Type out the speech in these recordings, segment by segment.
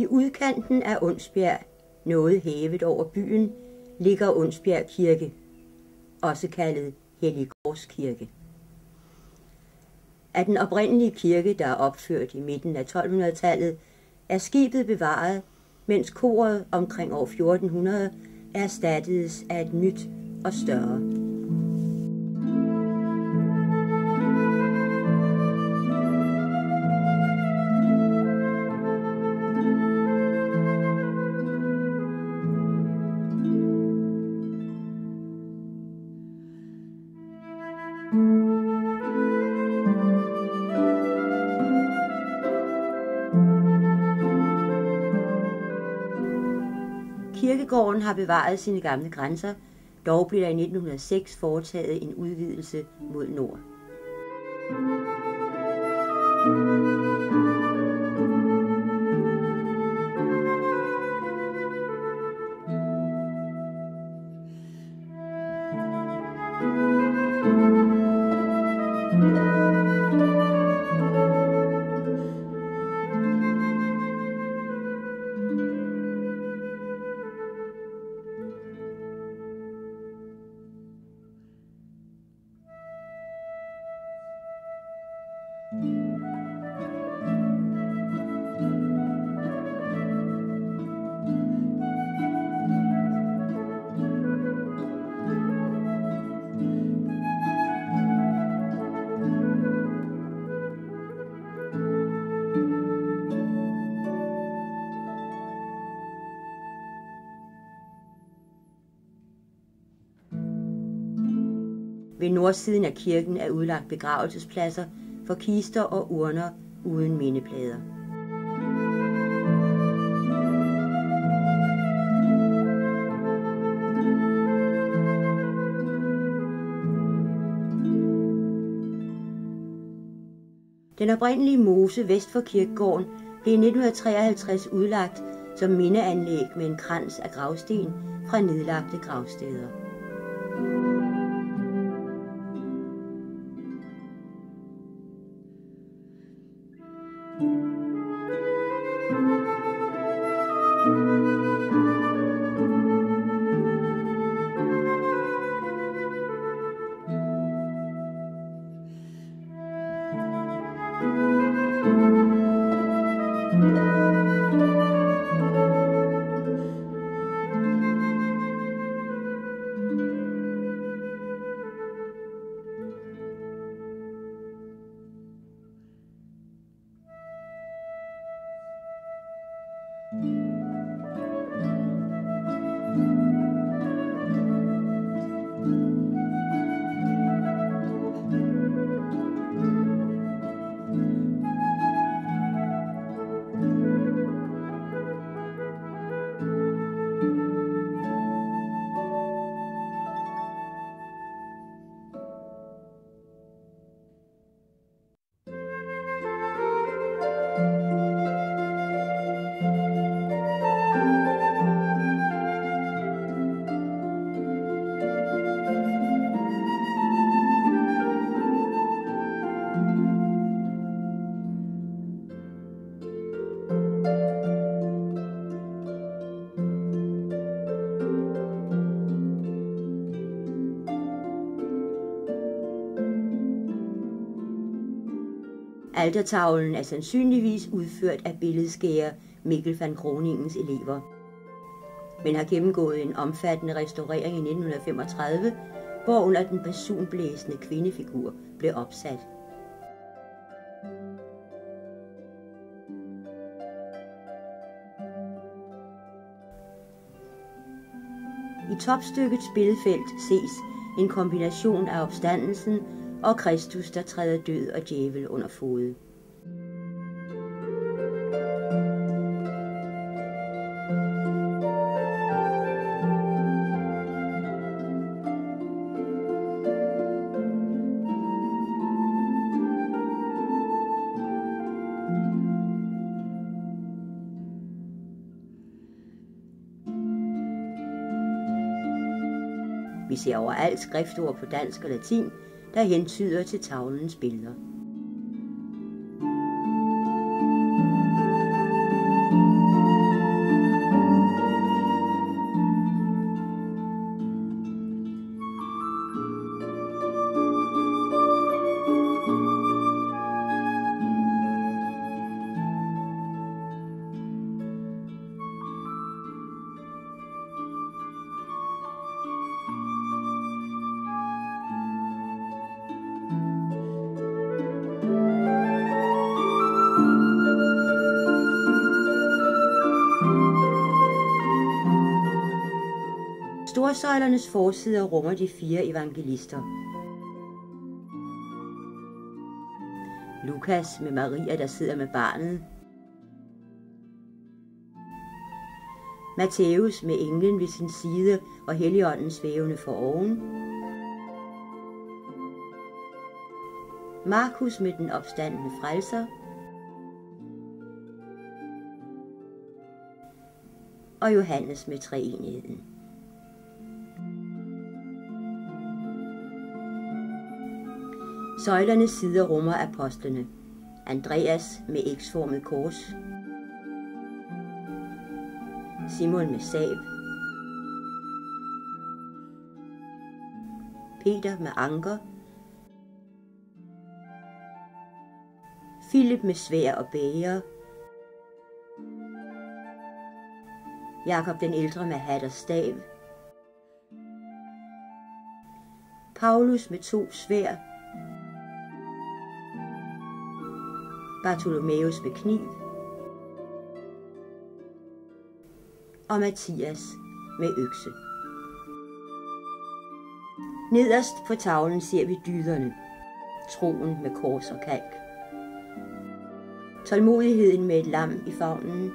I udkanten af Onsbjerg, noget hævet over byen, ligger Onsbjerg Kirke, også kaldet Helliggårdskirke. Af den oprindelige kirke, der er opført i midten af 1200-tallet, er skibet bevaret, mens koret omkring år 1400 erstattedes af et nyt og større. Kirkegården har bevaret sine gamle grænser, dog blev der i 1906 foretaget en udvidelse mod nord. Ved nordsiden af kirken er udlagt begravelsespladser for kister og urner uden mindeplader. Den oprindelige mose vest for kirkegården blev i 1953 udlagt som mindeanlæg med en krans af gravsten fra nedlagte gravsteder. Altertavlen er sandsynligvis udført af billedskærer Mikkel van Groningens elever, men har gennemgået en omfattende restaurering i 1935, hvorunder den basunblæsende kvindefigur blev opsat. I topstykkets billedfelt ses en kombination af opstandelsen og Kristus, der træder død og djævel under fode. Vi ser overalt skriftord på dansk og latin, der hentyder til tavlens billeder. Storsøjlernes forsider rummer de 4 evangelister. Lukas med Maria, der sidder med barnet. Matthæus med englen ved sin side og Helligånden svævende foroven. Markus med den opstandne frelser. Og Johannes med treenigheden. Søjlernes sider rummer apostlene. Andreas med X-formet kors. Simon med sav. Peter med anker. Filip med sværd og bæger. Jakob den ældre med hat og stav. Paulus med 2 sværd. Bartholomeus med kniv. Og Mathias med økse. Nederst på tavlen ser vi dyderne. Troen med kors og kalk. Tålmodigheden med et lam i favnen.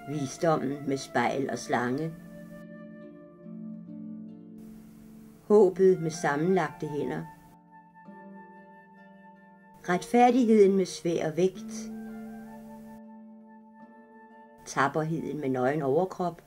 Visdommen med spejl og slange. Håbet med sammenlagte hænder. Retfærdigheden med svær vægt. Tapperheden med nøgen overkrop.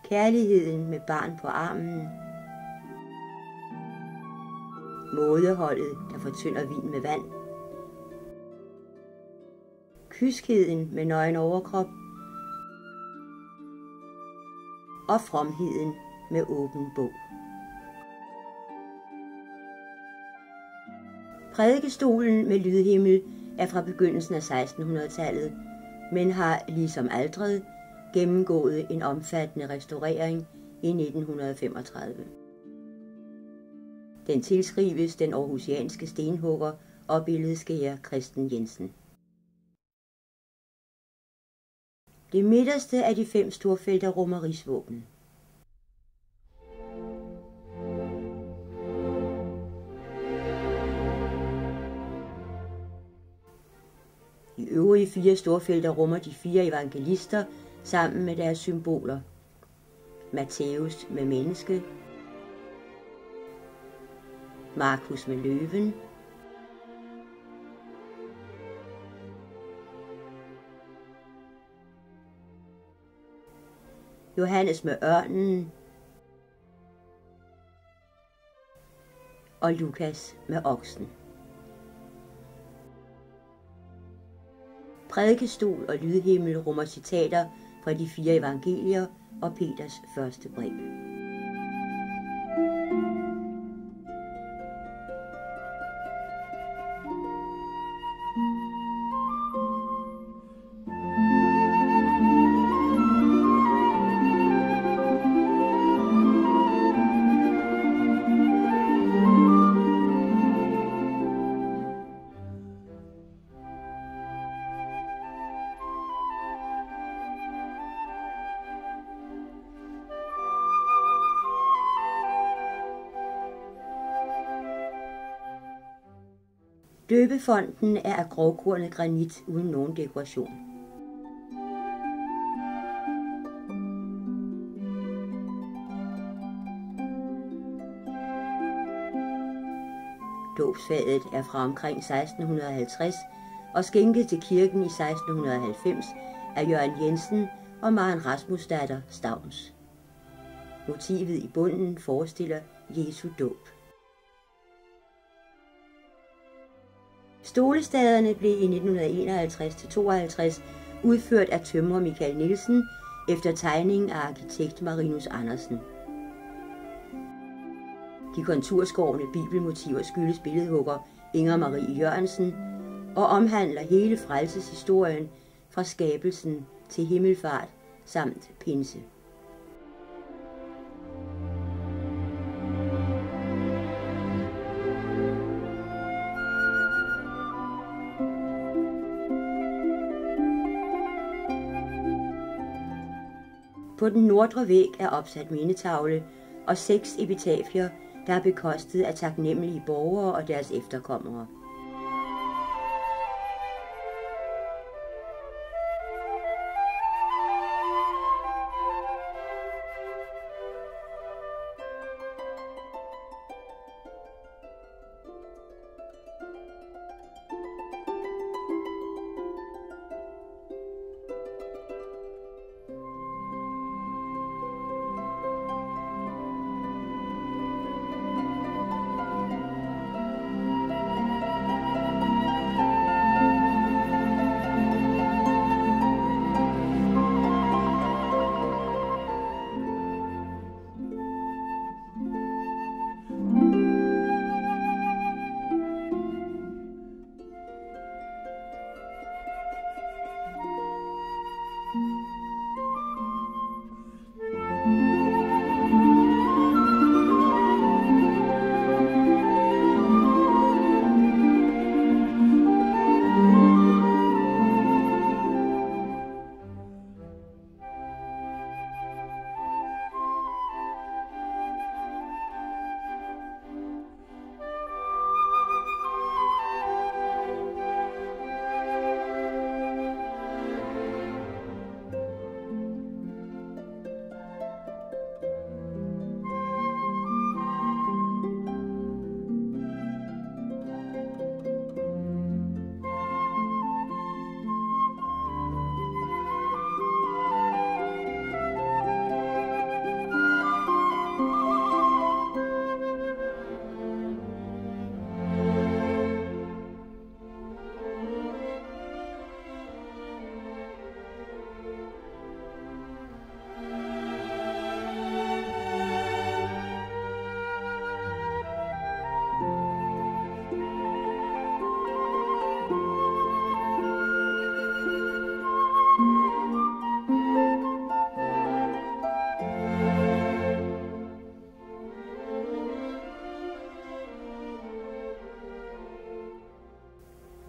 Kærligheden med barn på armen. Mådeholdet, der fortynder vin med vand. Kyskheden med nøgen overkrop. Og fromheden med åben bog. Prædikestolen med lydhimmel er fra begyndelsen af 1600-tallet, men har ligesom altret gennemgået en omfattende restaurering i 1935. Den tilskrives den aarhusianske stenhugger og billedskærer Christen Jensen. Det midterste af de 5 storfelter rummer rigsvåben. De øvrige 4 storfelter rummer de 4 evangelister sammen med deres symboler. Matthæus med menneske, Markus med løven, Johannes med ørnen og Lukas med oksen. Prædikestol og lydhimmel rummer citater fra de 4 evangelier og Peters første brev. Døbefonten er af grovkornet granit uden nogen dekoration. Dåbsfadet er fra omkring 1650 og skænket til kirken i 1690 af Jørgen Jensen og Maren Rasmusdatter Stavns. Motivet i bunden forestiller Jesu dåb. Stolestaderne blev i 1951-52 udført af tømrer Michael Nielsen efter tegning af arkitekt Marinus Andersen. De konturskårne bibelmotiver skyldes billedhugger Inger Marie Jørgensen og omhandler hele frelseshistorien fra skabelsen til himmelfart samt pinse. På den nordre væg er opsat mindetavle og 6 epitafier, der er bekostet af taknemmelige borgere og deres efterkommere.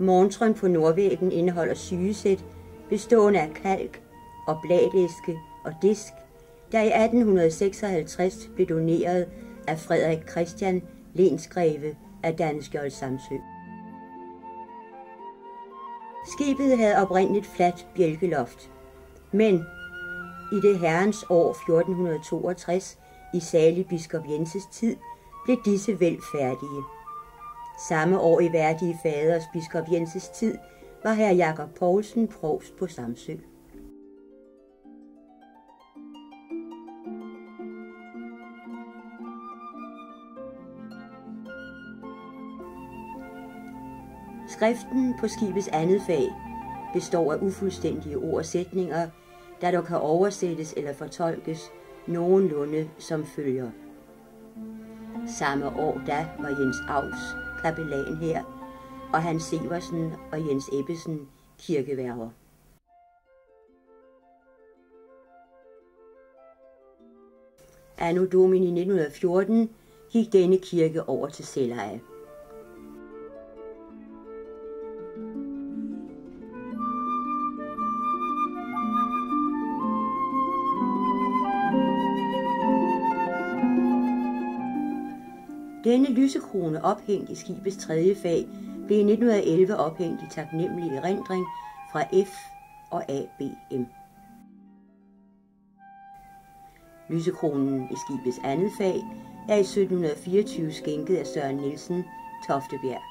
Montren på nordvæggen indeholder sygesæt bestående af kalk, oblatæske og disk, der i 1856 blev doneret af Frederik Christian, lensgreve af Daneskjold Samsø. Skibet havde oprindeligt fladt bjælkeloft, men i det herrens år 1462, i salig biskop Jenses tid, blev disse vel færdige. Samme år i værdige faders biskop Jenses tid var herr Jakob Poulsen provst på Samsø. Skriften på skibets andet fag består af ufuldstændige ord og sætninger, der dog kan oversættes eller fortolkes nogenlunde som følger. Samme år da var Jens Aus kapellan her, og Hans Seversen og Jens Ebbesen kirkeværger. Anno Domini 1914 gik denne kirke over til selveje. Denne lysekrone ophængt i skibets tredje fag blev i 1911 ophængt i taknemmelig erindring fra F og ABM. Lysekronen i skibets andet fag er i 1724 skænket af Søren Nielsen, Toftebjerg.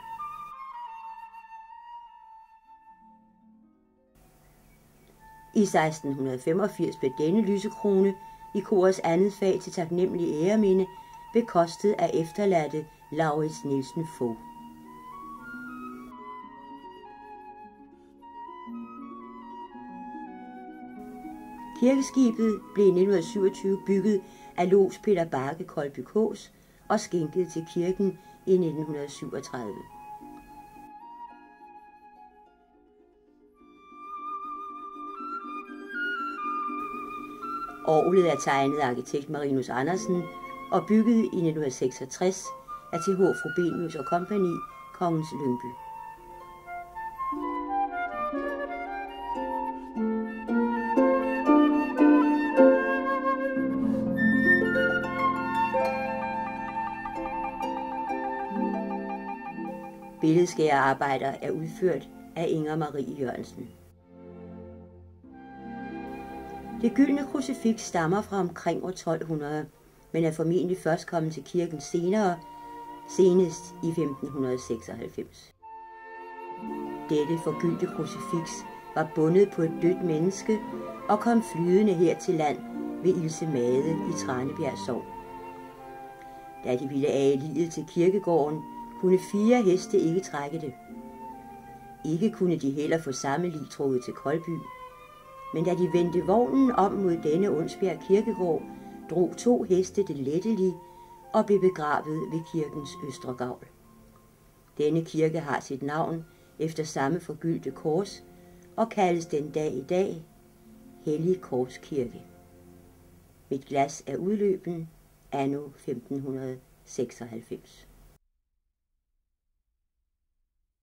I 1685 blev denne lysekrone i korets andet fag til taknemmelig æreminde bekostet af efterladte Laurits Nielsen Fogh. Kirkeskibet blev i 1927 bygget af lods Peter Bakke Kolby Kaas og skænket til kirken i 1937. Orglet er tegnet af arkitekt Marinus Andersen og bygget i 1966 af Th. Frobenius og Kompagni, Kongens Lyngby. Billedskærerarbejder er udført af Inger Marie Jørgensen. Det gyldne krucifiks stammer fra omkring år 1200, men er formentlig først kommet til kirken senere, senest i 1596. Dette forgyldte krucifiks var bundet på et dødt menneske og kom flydende her til land ved Ilse Made i Tranebjerg Sogn. Da de ville age liget til kirkegården, kunne 4 heste ikke trække det. Ikke kunne de heller få samme lig trukket til Koldby, men da de vendte vognen om mod denne Onsbjerg kirkegård, drog 2 heste det lette lig og blev begravet ved kirkens østre gavl. Denne kirke har sit navn efter samme forgyldte kors og kaldes den dag i dag Hellig Korskirke. Mit glas er udløben anno 1596.